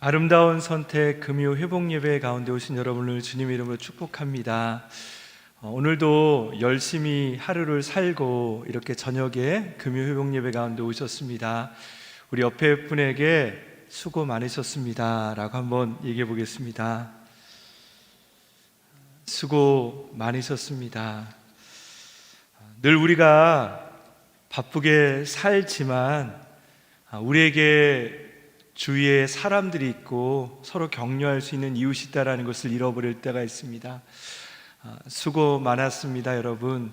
아름다운 선택 금요 회복 예배 가운데 오신 여러분을 주님의 이름으로 축복합니다. 오늘도 열심히 하루를 살고 이렇게 저녁에 금요 회복 예배 가운데 오셨습니다. 우리 옆에 분에게 수고 많으셨습니다 라고 한번 얘기해 보겠습니다. 수고 많으셨습니다. 늘 우리가 바쁘게 살지만 우리에게 주위에 사람들이 있고 서로 격려할 수 있는 이웃이 있다는 것을 잃어버릴 때가 있습니다. 수고 많았습니다, 여러분.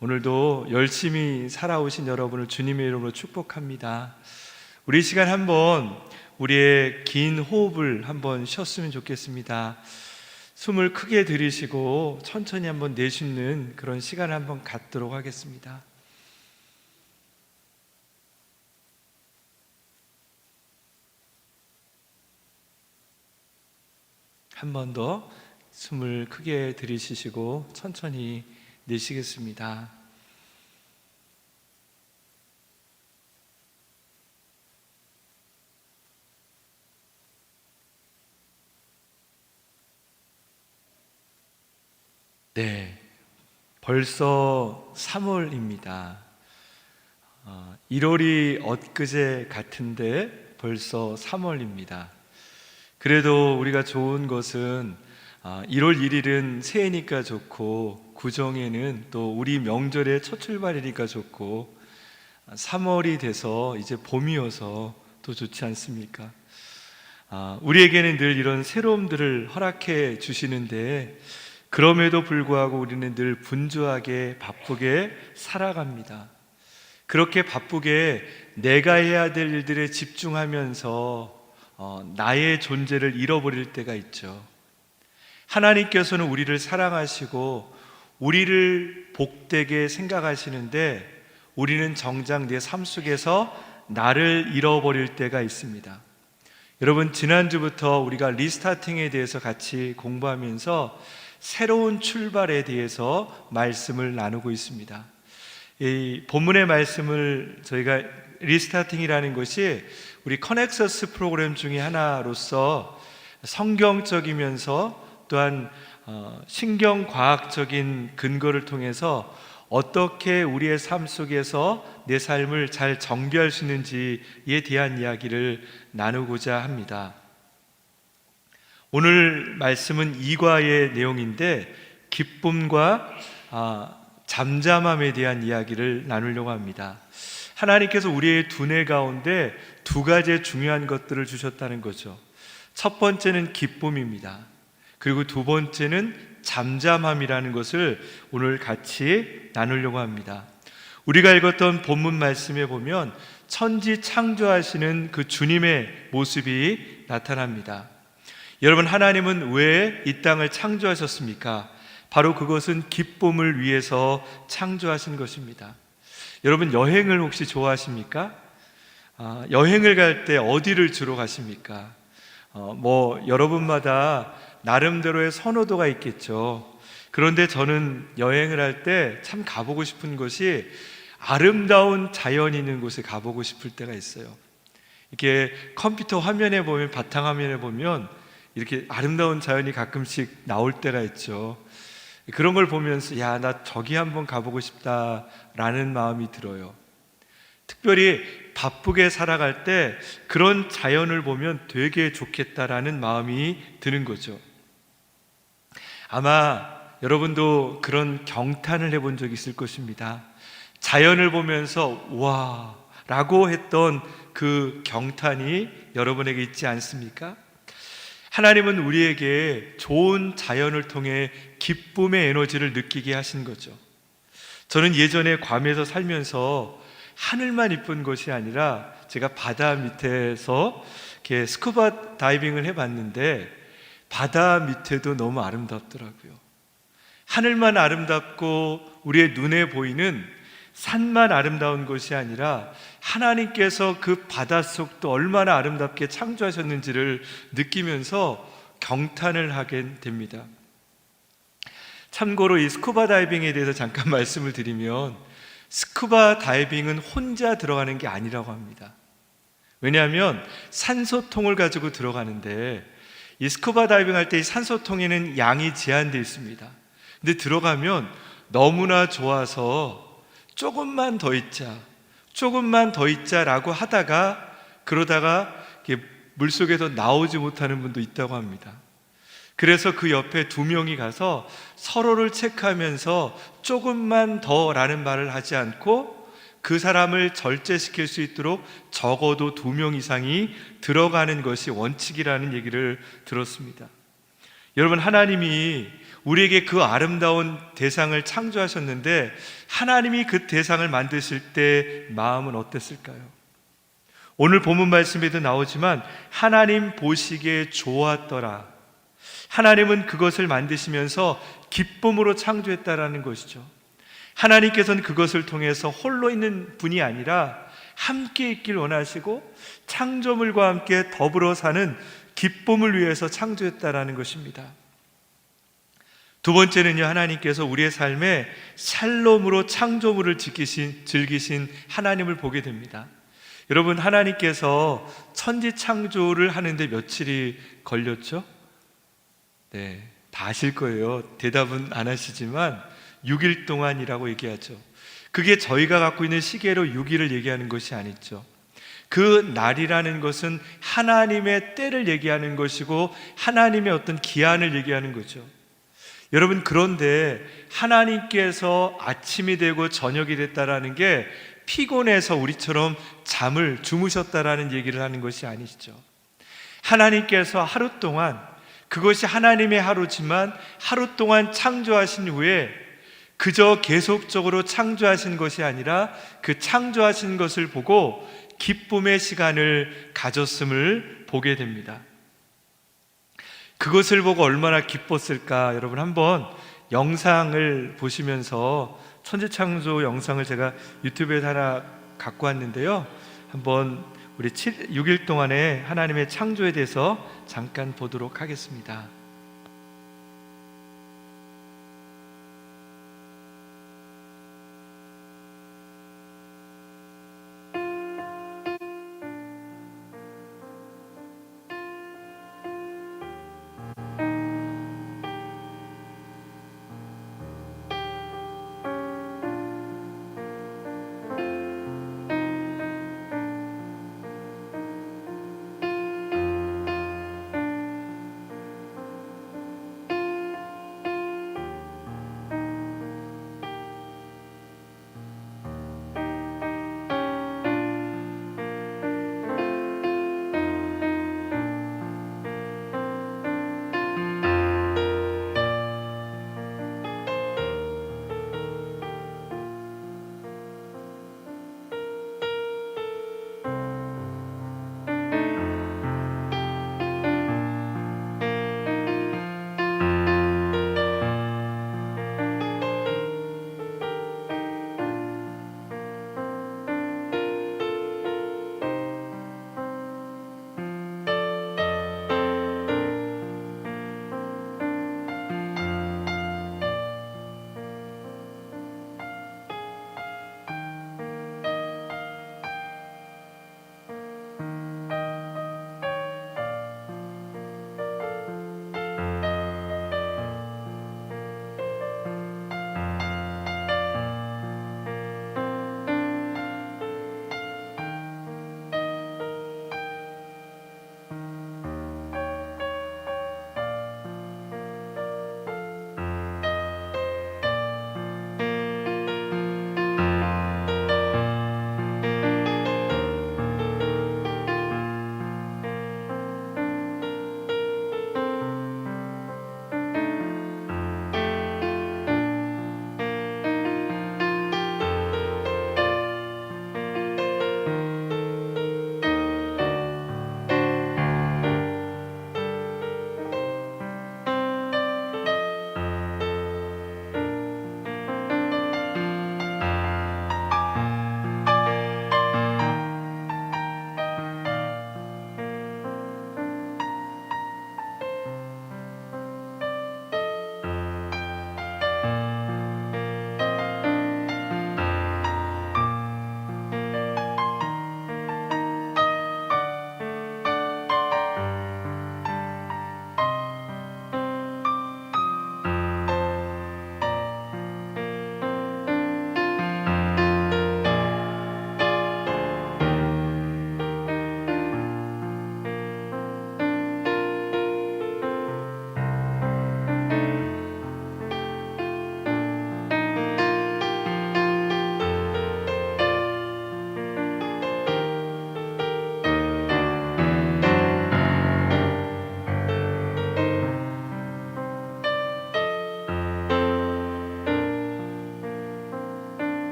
오늘도 열심히 살아오신 여러분을 주님의 이름으로 축복합니다. 우리 시간 한번 우리의 긴 호흡을 한번 쉬었으면 좋겠습니다. 숨을 크게 들이쉬고 천천히 한번 내쉬는 그런 시간을 한번 갖도록 하겠습니다. 한 번 더 숨을 크게 들이쉬시고 천천히 내쉬겠습니다. 네, 벌써 3월입니다. 1월이 엊그제 같은데 벌써 3월입니다. 그래도 우리가 좋은 것은 1월 1일은 새해니까 좋고 구정에는 또 우리 명절의 첫 출발이니까 좋고 3월이 돼서 이제 봄이어서 또 좋지 않습니까? 우리에게는 늘 이런 새로움들을 허락해 주시는데 그럼에도 불구하고 우리는 늘 분주하게 바쁘게 살아갑니다. 그렇게 바쁘게 내가 해야 될 일들에 집중하면서 나의 존재를 잃어버릴 때가 있죠. 하나님께서는 우리를 사랑하시고 우리를 복되게 생각하시는데 우리는 정작 내 삶 속에서 나를 잃어버릴 때가 있습니다. 여러분, 지난주부터 우리가 리스타팅에 대해서 같이 공부하면서 새로운 출발에 대해서 말씀을 나누고 있습니다. 이 본문의 말씀을 저희가 리스타팅이라는 것이 우리 커넥서스 프로그램 중에 하나로서 성경적이면서 또한 신경과학적인 근거를 통해서 어떻게 우리의 삶 속에서 내 삶을 잘 정비할 수 있는지에 대한 이야기를 나누고자 합니다. 오늘 말씀은 2과의 내용인데 기쁨과 잠잠함에 대한 이야기를 나누려고 합니다. 하나님께서 우리의 두뇌 가운데 두 가지의 중요한 것들을 주셨다는 거죠. 첫 번째는 기쁨입니다. 그리고 두 번째는 잠잠함이라는 것을 오늘 같이 나누려고 합니다. 우리가 읽었던 본문 말씀에 보면 천지 창조하시는 그 주님의 모습이 나타납니다. 여러분, 하나님은 왜 이 땅을 창조하셨습니까? 바로 그것은 기쁨을 위해서 창조하신 것입니다. 여러분, 여행을 혹시 좋아하십니까? 여행을 갈 때 어디를 주로 가십니까? 여러분마다 나름대로의 선호도가 있겠죠. 그런데 저는 여행을 할 때 참 가보고 싶은 곳이 아름다운 자연이 있는 곳에 가보고 싶을 때가 있어요. 이렇게 컴퓨터 화면에 보면, 바탕화면에 보면 이렇게 아름다운 자연이 가끔씩 나올 때가 있죠. 그런 걸 보면서 나 저기 한번 가보고 싶다라는 마음이 들어요. 특별히 바쁘게 살아갈 때 그런 자연을 보면 되게 좋겠다라는 마음이 드는 거죠. 아마 여러분도 그런 경탄을 해본 적이 있을 것입니다. 자연을 보면서 와 라고 했던 그 경탄이 여러분에게 있지 않습니까? 하나님은 우리에게 좋은 자연을 통해 기쁨의 에너지를 느끼게 하신 거죠. 저는 예전에 괌에서 살면서 하늘만 이쁜 것이 아니라 제가 바다 밑에서 이렇게 스쿠버 다이빙을 해봤는데 바다 밑에도 너무 아름답더라고요. 하늘만 아름답고 우리의 눈에 보이는 산만 아름다운 것이 아니라 하나님께서 그 바닷속도 얼마나 아름답게 창조하셨는지를 느끼면서 경탄을 하게 됩니다. 참고로 이 스쿠버 다이빙에 대해서 잠깐 말씀을 드리면 스쿠버 다이빙은 혼자 들어가는 게 아니라고 합니다. 왜냐하면 산소통을 가지고 들어가는데 이 스쿠버 다이빙 할 때 이 산소통에는 양이 제한되어 있습니다. 근데 들어가면 너무나 좋아서 조금만 더 있자, 조금만 더 있자라고 하다가 그러다가 물속에서 나오지 못하는 분도 있다고 합니다. 그래서 그 옆에 두 명이 가서 서로를 체크하면서 조금만 더라는 말을 하지 않고 그 사람을 절제시킬 수 있도록 적어도 2명 이상이 들어가는 것이 원칙이라는 얘기를 들었습니다. 여러분, 하나님이 우리에게 그 아름다운 대상을 창조하셨는데 하나님이 그 대상을 만드실 때 마음은 어땠을까요? 오늘 본문 말씀에도 나오지만 하나님 보시기에 좋았더라. 하나님은 그것을 만드시면서 기쁨으로 창조했다라는 것이죠. 하나님께서는 그것을 통해서 홀로 있는 분이 아니라 함께 있길 원하시고 창조물과 함께 더불어 사는 기쁨을 위해서 창조했다라는 것입니다. 두 번째는요, 하나님께서 우리의 삶에 샬롬으로 창조물을 즐기신 하나님을 보게 됩니다. 여러분, 하나님께서 천지 창조를 하는데 며칠이 걸렸죠? 네, 다 아실 거예요. 대답은 안 하시지만 6일 동안이라고 얘기하죠. 그게 저희가 갖고 있는 시계로 6일을 얘기하는 것이 아니죠. 그 날이라는 것은 하나님의 때를 얘기하는 것이고 하나님의 어떤 기한을 얘기하는 거죠. 여러분, 그런데 하나님께서 아침이 되고 저녁이 됐다라는 게 피곤해서 우리처럼 잠을 주무셨다라는 얘기를 하는 것이 아니시죠. 하나님께서 하루 동안, 그것이 하나님의 하루지만 하루 동안 창조하신 후에 그저 계속적으로 창조하신 것이 아니라 그 창조하신 것을 보고 기쁨의 시간을 가졌음을 보게 됩니다. 그것을 보고 얼마나 기뻤을까. 여러분, 한번 영상을 보시면서 천지창조 영상을 제가 유튜브에 하나 갖고 왔는데요, 한번 우리 6일 동안의 하나님의 창조에 대해서 잠깐 보도록 하겠습니다.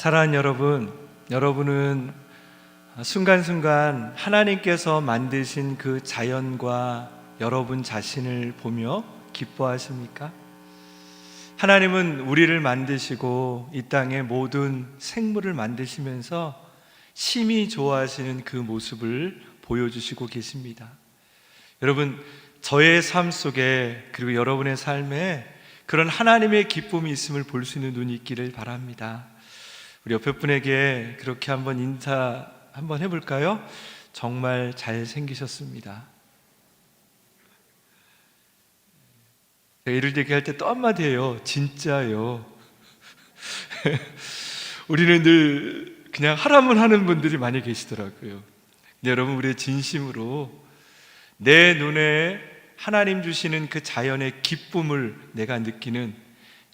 사랑하는 여러분, 여러분은 순간순간 하나님께서 만드신 그 자연과 여러분 자신을 보며 기뻐하십니까? 하나님은 우리를 만드시고 이 땅의 모든 생물을 만드시면서 심히 좋아하시는 그 모습을 보여주시고 계십니다. 여러분, 저의 삶 속에 그리고 여러분의 삶에 그런 하나님의 기쁨이 있음을 볼 수 있는 눈이 있기를 바랍니다. 우리 옆에 분에게 그렇게 한번 인사 한번 해볼까요? 정말 잘생기셨습니다. 제가 이를 얘기할 때 또 한마디 해요. 진짜요. 우리는 늘 그냥 하라면 하는 분들이 많이 계시더라고요. 근데 여러분, 우리의 진심으로 내 눈에 하나님 주시는 그 자연의 기쁨을 내가 느끼는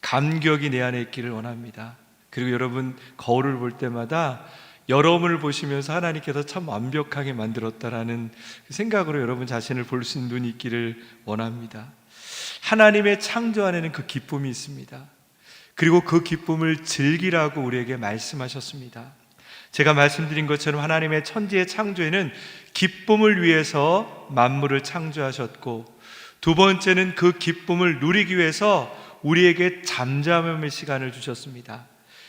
감격이 내 안에 있기를 원합니다. 그리고 여러분, 거울을 볼 때마다 여러분을 보시면서 하나님께서 참 완벽하게 만들었다라는 생각으로 여러분 자신을 볼 수 있는 눈이 있기를 원합니다. 하나님의 창조 안에는 그 기쁨이 있습니다. 그리고 그 기쁨을 즐기라고 우리에게 말씀하셨습니다. 제가 말씀드린 것처럼 하나님의 천지의 창조에는 기쁨을 위해서 만물을 창조하셨고, 두 번째는 그 기쁨을 누리기 위해서 우리에게 잠잠함의 시간을 주셨습니다.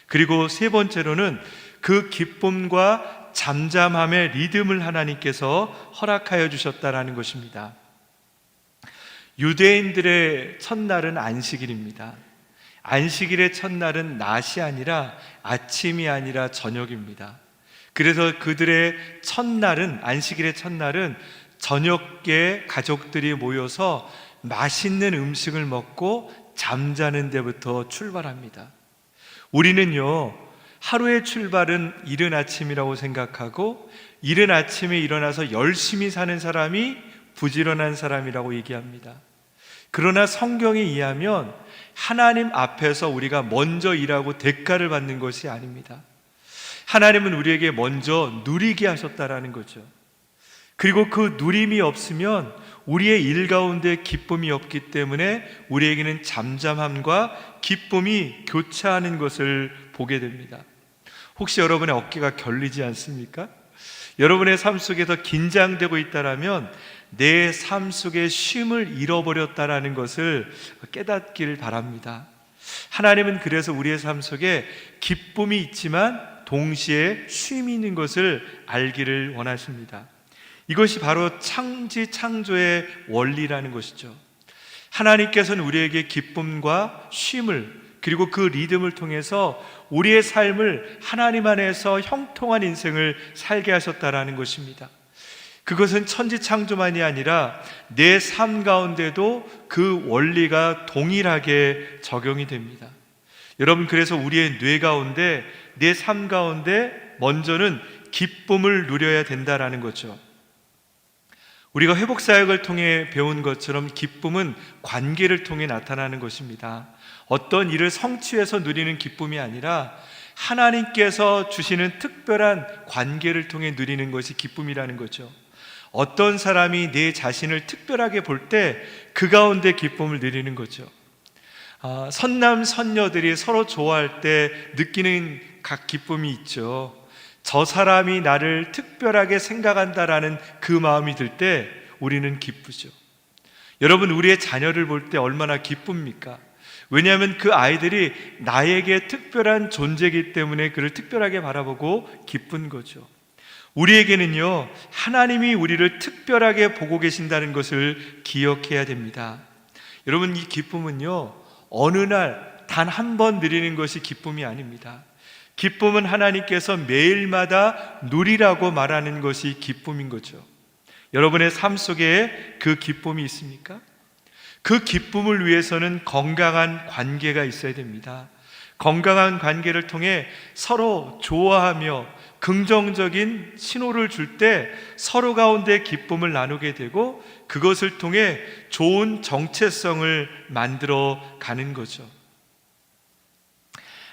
그리고 세 번째로는 그 기쁨과 잠잠함의 리듬을 하나님께서 허락하여 주셨다라는 것입니다. 유대인들의 첫날은 안식일입니다. 안식일의 첫날은 낮이 아니라 아침이 아니라 저녁입니다. 그래서 그들의 첫날은, 안식일의 첫날은 저녁에 가족들이 모여서 맛있는 음식을 먹고 잠자는 데부터 출발합니다. 우리는요, 하루의 출발은 이른 아침이라고 생각하고, 이른 아침에 일어나서 열심히 사는 사람이 부지런한 사람이라고 얘기합니다. 그러나 성경에 의하면 하나님 앞에서 우리가 먼저 일하고 대가를 받는 것이 아닙니다. 하나님은 우리에게 먼저 누리게 하셨다라는 거죠. 그리고 그 누림이 없으면 우리의 일 가운데 기쁨이 없기 때문에 우리에게는 잠잠함과 기쁨이 교차하는 것을 보게 됩니다. 혹시 여러분의 어깨가 결리지 않습니까? 여러분의 삶 속에서 긴장되고 있다라면 내 삶 속에 쉼을 잃어버렸다라는 것을 깨닫기를 바랍니다. 하나님은 그래서 우리의 삶 속에 기쁨이 있지만 동시에 쉼이 있는 것을 알기를 원하십니다. 이것이 바로 창조의 원리라는 것이죠. 하나님께서는 우리에게 기쁨과 쉼을, 그리고 그 리듬을 통해서 우리의 삶을 하나님 안에서 형통한 인생을 살게 하셨다라는 것입니다. 그것은 천지창조만이 아니라 내 삶 가운데도 그 원리가 동일하게 적용이 됩니다. 여러분, 그래서 우리의 뇌 가운데, 내 삶 가운데 먼저는 기쁨을 누려야 된다라는 거죠. 우리가 회복사역을 통해 배운 것처럼 기쁨은 관계를 통해 나타나는 것입니다. 어떤 일을 성취해서 누리는 기쁨이 아니라 하나님께서 주시는 특별한 관계를 통해 누리는 것이 기쁨이라는 거죠. 어떤 사람이 내 자신을 특별하게 볼 때 그 가운데 기쁨을 누리는 거죠. 선남 선녀들이 서로 좋아할 때 느끼는 각 기쁨이 있죠. 저 사람이 나를 특별하게 생각한다라는 그 마음이 들 때 우리는 기쁘죠. 여러분, 우리의 자녀를 볼 때 얼마나 기쁩니까? 왜냐하면 그 아이들이 나에게 특별한 존재이기 때문에 그를 특별하게 바라보고 기쁜 거죠. 우리에게는요, 하나님이 우리를 특별하게 보고 계신다는 것을 기억해야 됩니다. 여러분, 이 기쁨은요, 어느 날 단 한 번 누리는 것이 기쁨이 아닙니다. 기쁨은 하나님께서 매일마다 누리라고 말하는 것이 기쁨인 거죠. 여러분의 삶 속에 그 기쁨이 있습니까? 그 기쁨을 위해서는 건강한 관계가 있어야 됩니다. 건강한 관계를 통해 서로 좋아하며 긍정적인 신호를 줄 때 서로 가운데 기쁨을 나누게 되고, 그것을 통해 좋은 정체성을 만들어 가는 거죠.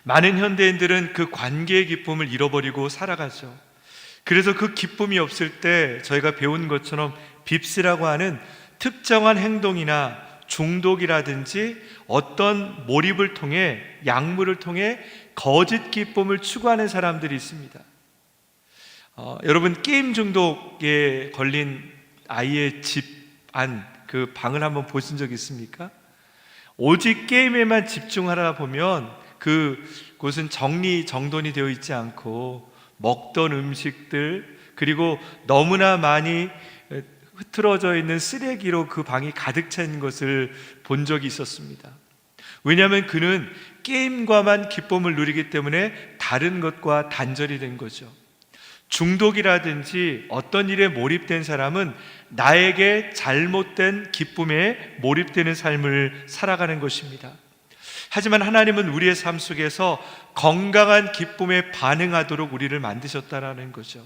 많은 현대인들은 그 관계의 기쁨을 잃어버리고 살아가죠. 그래서 그 기쁨이 없을 때 저희가 배운 것처럼 빕스라고 하는 특정한 행동이나 중독이라든지 어떤 몰입을 통해, 약물을 통해 거짓 기쁨을 추구하는 사람들이 있습니다. 여러분, 게임 중독에 걸린 아이의 집 안, 그 방을 한번 보신 적 있습니까? 오직 게임에만 집중하다 보면 그곳은 정돈이 되어 있지 않고 먹던 음식들, 그리고 너무나 많이 흐트러져 있는 쓰레기로 그 방이 가득 찬 것을 본 적이 있었습니다. 왜냐하면 그는 게임과만 기쁨을 누리기 때문에 다른 것과 단절이 된 거죠. 중독이라든지 어떤 일에 몰입된 사람은 나에게 잘못된 기쁨에 몰입되는 삶을 살아가는 것입니다. 하지만 하나님은 우리의 삶 속에서 건강한 기쁨에 반응하도록 우리를 만드셨다라는 거죠.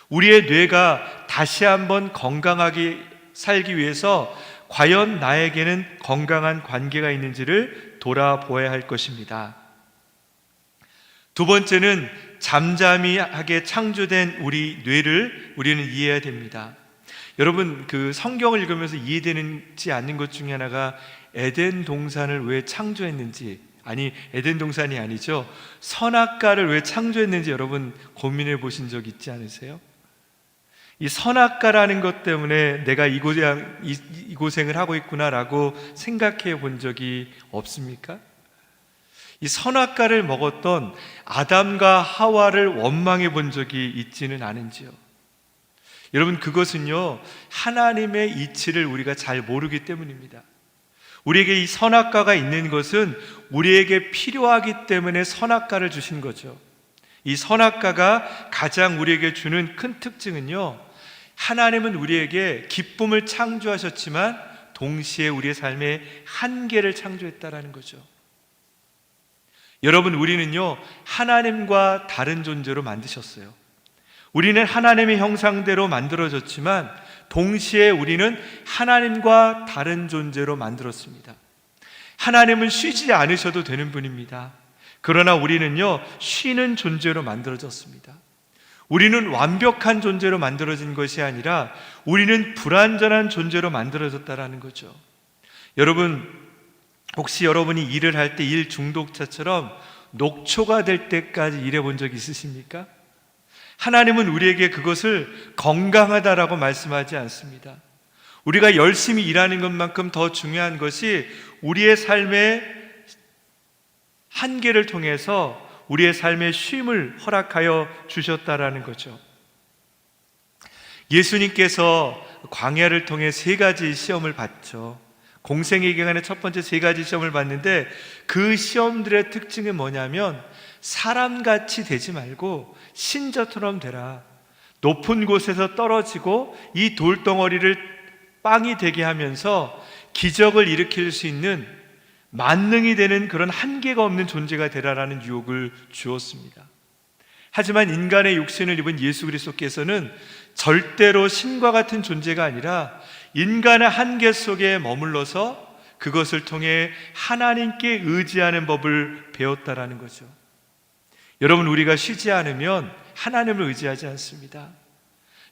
우리의 뇌가 다시 한번 건강하게 살기 위해서 과연 나에게는 건강한 관계가 있는지를 돌아보아야 할 것입니다. 두 번째는 잠잠히하게 창조된 우리 뇌를 우리는 이해해야 됩니다. 여러분, 그 성경을 읽으면서 이해되지 않는 것 중에 하나가 에덴 동산을 왜 창조했는지, 아니 에덴 동산이 아니죠, 선악과를 왜 창조했는지 여러분 고민해 보신 적 있지 않으세요? 이 선악과라는 것 때문에 내가 이 고생을 하고 있구나라고 생각해 본 적이 없습니까? 이 선악과를 먹었던 아담과 하와를 원망해 본 적이 있지는 않은지요? 여러분, 그것은요, 하나님의 이치를 우리가 잘 모르기 때문입니다. 우리에게 이 선악과가 있는 것은 우리에게 필요하기 때문에 선악과를 주신 거죠. 이 선악과가 가장 우리에게 주는 큰 특징은요, 하나님은 우리에게 기쁨을 창조하셨지만 동시에 우리의 삶에 한계를 창조했다라는 거죠. 여러분, 우리는요, 하나님과 다른 존재로 만드셨어요. 우리는 하나님의 형상대로 만들어졌지만 동시에 우리는 하나님과 다른 존재로 만들었습니다. 하나님은 쉬지 않으셔도 되는 분입니다. 그러나 우리는요, 쉬는 존재로 만들어졌습니다. 우리는 완벽한 존재로 만들어진 것이 아니라 우리는 불완전한 존재로 만들어졌다라는 거죠. 여러분, 혹시 여러분이 일을 할 때 일 중독자처럼 녹초가 될 때까지 일해본 적 있으십니까? 하나님은 우리에게 그것을 건강하다라고 말씀하지 않습니다. 우리가 열심히 일하는 것만큼 더 중요한 것이 우리의 삶의 한계를 통해서 우리의 삶의 쉼을 허락하여 주셨다라는 거죠. 예수님께서 광야를 통해 3가지 시험을 봤죠. 공생의 기간의 첫 번째 3가지 시험을 봤는데 그 시험들의 특징은 뭐냐면 사람같이 되지 말고 신자처럼 되라. 높은 곳에서 떨어지고 이 돌덩어리를 빵이 되게 하면서 기적을 일으킬 수 있는 만능이 되는 그런 한계가 없는 존재가 되라라는 유혹을 주었습니다. 하지만 인간의 육신을 입은 예수 그리스도께서는 절대로 신과 같은 존재가 아니라 인간의 한계 속에 머물러서 그것을 통해 하나님께 의지하는 법을 배웠다라는 거죠. 여러분, 우리가 쉬지 않으면 하나님을 의지하지 않습니다.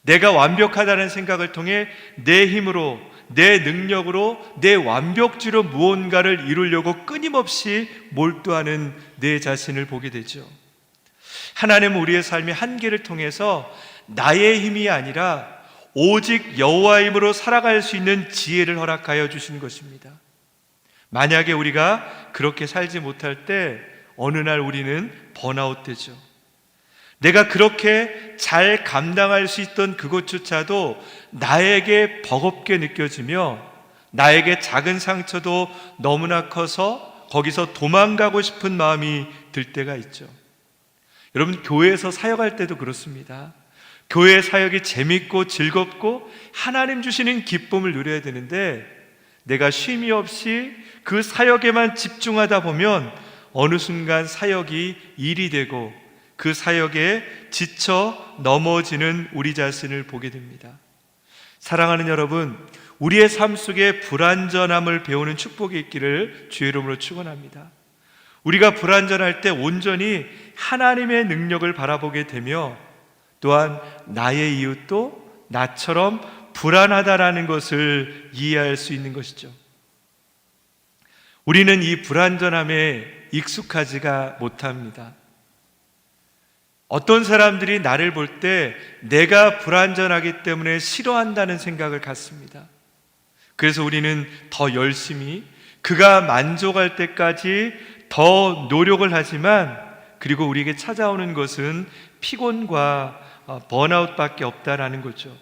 내가 완벽하다는 생각을 통해 내 힘으로, 내 능력으로, 내 완벽주로 무언가를 이루려고 끊임없이 몰두하는 내 자신을 보게 되죠. 하나님은 우리의 삶의 한계를 통해서 나의 힘이 아니라 오직 여호와의 힘으로 살아갈 수 있는 지혜를 허락하여 주신 것입니다. 만약에 우리가 그렇게 살지 못할 때 어느 날 우리는 번아웃 되죠. 내가 그렇게 잘 감당할 수 있던 그것조차도 나에게 버겁게 느껴지며 나에게 작은 상처도 너무나 커서 거기서 도망가고 싶은 마음이 들 때가 있죠. 여러분, 교회에서 사역할 때도 그렇습니다. 교회 사역이 재밌고 즐겁고 하나님 주시는 기쁨을 누려야 되는데 내가 쉼이 없이 그 사역에만 집중하다 보면 어느 순간 사역이 일이 되고 그 사역에 지쳐 넘어지는 우리 자신을 보게 됩니다. 사랑하는 여러분, 우리의 삶 속에 불완전함을 배우는 축복이 있기를 주의 이름으로 축원합니다. 우리가 불완전할 때 온전히 하나님의 능력을 바라보게 되며 또한 나의 이웃도 나처럼 불안하다라는 것을 이해할 수 있는 것이죠. 우리는 이 불완전함에 익숙하지가 못합니다. 어떤 사람들이 나를 볼 때 내가 불완전하기 때문에 싫어한다는 생각을 갖습니다. 그래서 우리는 더 열심히 그가 만족할 때까지 더 노력을 하지만, 그리고 우리에게 찾아오는 것은 피곤과 번아웃밖에 없다라는 거죠.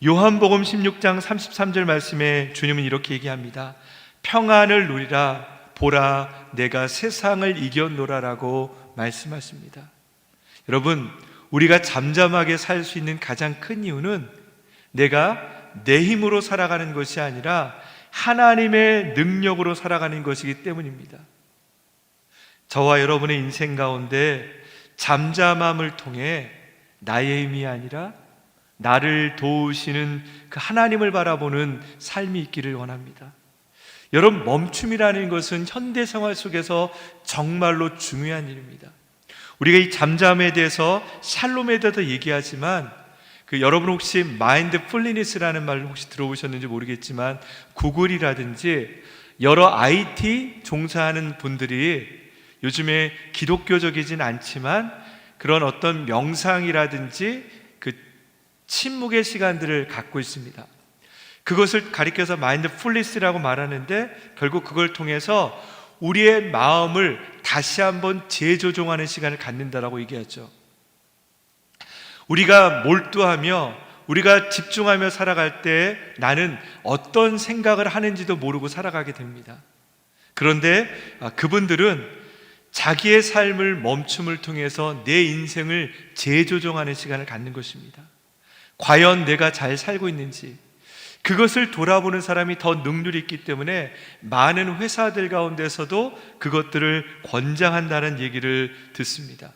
요한복음 16장 33절 말씀에 주님은 이렇게 얘기합니다. 평안을 누리라, 보라 내가 세상을 이겼노라라고 말씀하십니다. 여러분, 우리가 잠잠하게 살 수 있는 가장 큰 이유는 내가 내 힘으로 살아가는 것이 아니라 하나님의 능력으로 살아가는 것이기 때문입니다. 저와 여러분의 인생 가운데 잠잠함을 통해 나의 힘이 아니라 나를 도우시는 그 하나님을 바라보는 삶이 있기를 원합니다. 여러분, 멈춤이라는 것은 현대 생활 속에서 정말로 중요한 일입니다. 우리가 이 잠잠에 대해서 샬롬에 대해서 얘기하지만, 여러분 혹시 마인드풀리니스라는 말을 혹시 들어보셨는지 모르겠지만, 구글이라든지 여러 IT 종사하는 분들이 요즘에 기독교적이진 않지만 그런 어떤 명상이라든지 그 침묵의 시간들을 갖고 있습니다. 그것을 가리켜서 마인드풀리스라고 말하는데, 결국 그걸 통해서 우리의 마음을 다시 한번 재조정하는 시간을 갖는다라고 얘기하죠. 우리가 몰두하며 우리가 집중하며 살아갈 때 나는 어떤 생각을 하는지도 모르고 살아가게 됩니다. 그런데 그분들은 자기의 삶을 멈춤을 통해서 내 인생을 재조정하는 시간을 갖는 것입니다. 과연 내가 잘 살고 있는지, 그것을 돌아보는 사람이 더 능률이 있기 때문에 많은 회사들 가운데서도 그것들을 권장한다는 얘기를 듣습니다.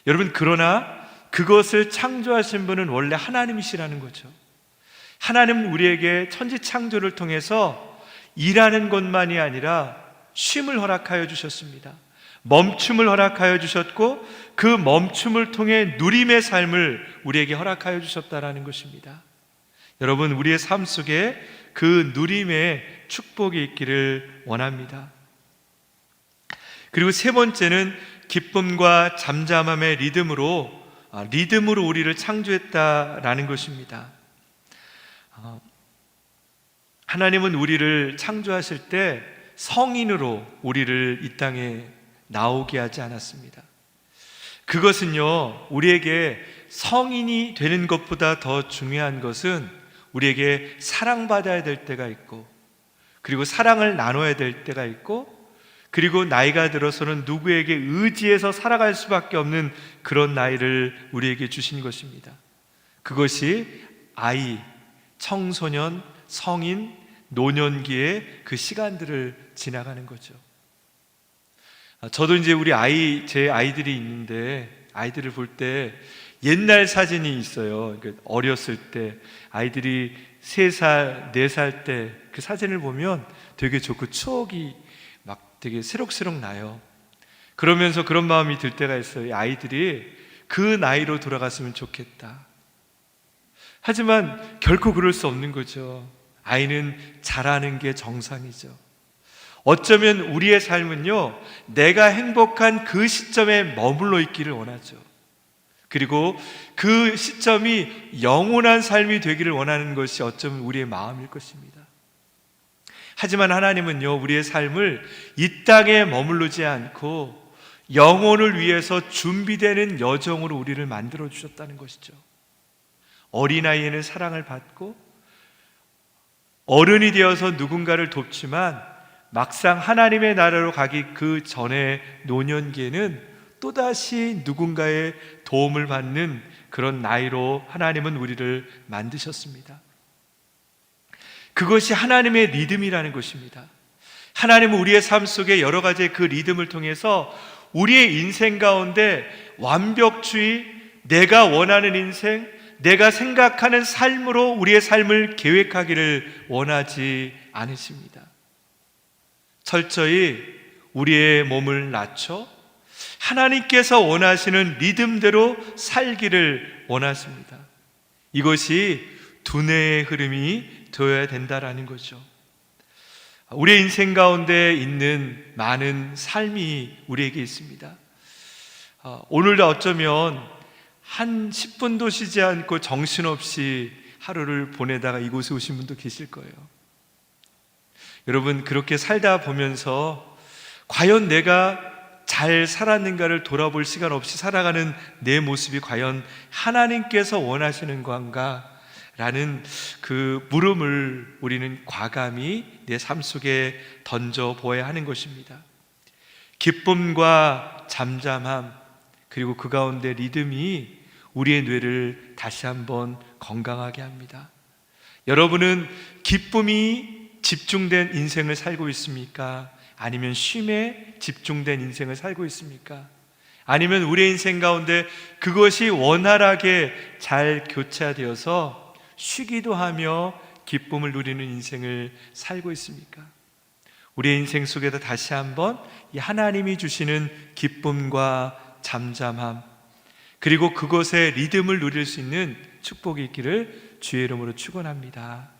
여러분, 그러나 그것을 창조하신 분은 원래 하나님이시라는 거죠. 하나님은 우리에게 천지창조를 통해서 일하는 것만이 아니라 쉼을 허락하여 주셨습니다. 멈춤을 허락하여 주셨고, 그 멈춤을 통해 누림의 삶을 우리에게 허락하여 주셨다라는 것입니다. 여러분, 우리의 삶 속에 그 누림의 축복이 있기를 원합니다. 그리고 세 번째는 기쁨과 잠잠함의 리듬으로 우리를 창조했다라는 것입니다. 하나님은 우리를 창조하실 때 성인으로 우리를 이 땅에 나오게 하지 않았습니다. 그것은요, 우리에게 성인이 되는 것보다 더 중요한 것은 우리에게 사랑받아야 될 때가 있고, 그리고 사랑을 나눠야 될 때가 있고, 그리고 나이가 들어서는 누구에게 의지해서 살아갈 수밖에 없는 그런 나이를 우리에게 주신 것입니다. 그것이 아이, 청소년, 성인, 노년기의 그 시간들을 지나가는 거죠. 저도 이제 제 아이들이 있는데, 아이들을 볼 때 옛날 사진이 있어요. 어렸을 때 아이들이 3살, 4살 때 그 사진을 보면 되게 좋고 추억이 막 되게 새록새록 나요. 그러면서 그런 마음이 들 때가 있어요. 아이들이 그 나이로 돌아갔으면 좋겠다. 하지만 결코 그럴 수 없는 거죠. 아이는 자라는 게 정상이죠. 어쩌면 우리의 삶은요, 내가 행복한 그 시점에 머물러 있기를 원하죠. 그리고 그 시점이 영원한 삶이 되기를 원하는 것이 어쩌면 우리의 마음일 것입니다. 하지만 하나님은요, 우리의 삶을 이 땅에 머무르지 않고 영혼을 위해서 준비되는 여정으로 우리를 만들어 주셨다는 것이죠. 어린아이에는 사랑을 받고 어른이 되어서 누군가를 돕지만 막상 하나님의 나라로 가기 그 전에 노년기에는 또다시 누군가의 도움을 받는 그런 나이로 하나님은 우리를 만드셨습니다. 그것이 하나님의 리듬이라는 것입니다. 하나님은 우리의 삶 속에 여러 가지의 그 리듬을 통해서 우리의 인생 가운데 완벽주의, 내가 원하는 인생, 내가 생각하는 삶으로 우리의 삶을 계획하기를 원하지 않으십니다. 철저히 우리의 몸을 낮춰 하나님께서 원하시는 리듬대로 살기를 원하십니다. 이것이 두뇌의 흐름이 되어야 된다라는 거죠. 우리의 인생 가운데 있는 많은 삶이 우리에게 있습니다. 오늘도 어쩌면 한 10분도 쉬지 않고 정신없이 하루를 보내다가 이곳에 오신 분도 계실 거예요. 여러분, 그렇게 살다 보면서 과연 내가 잘 살았는가를 돌아볼 시간 없이 살아가는 내 모습이 과연 하나님께서 원하시는 건가? 라는 그 물음을 우리는 과감히 내 삶 속에 던져 보아야 하는 것입니다. 기쁨과 잠잠함, 그리고 그 가운데 리듬이 우리의 뇌를 다시 한번 건강하게 합니다. 여러분은 기쁨이 집중된 인생을 살고 있습니까? 아니면 쉼에 집중된 인생을 살고 있습니까? 아니면 우리의 인생 가운데 그것이 원활하게 잘 교차되어서 쉬기도 하며 기쁨을 누리는 인생을 살고 있습니까? 우리의 인생 속에서 다시 한번 이 하나님이 주시는 기쁨과 잠잠함, 그리고 그것의 리듬을 누릴 수 있는 축복이 있기를 주의 이름으로 축원합니다.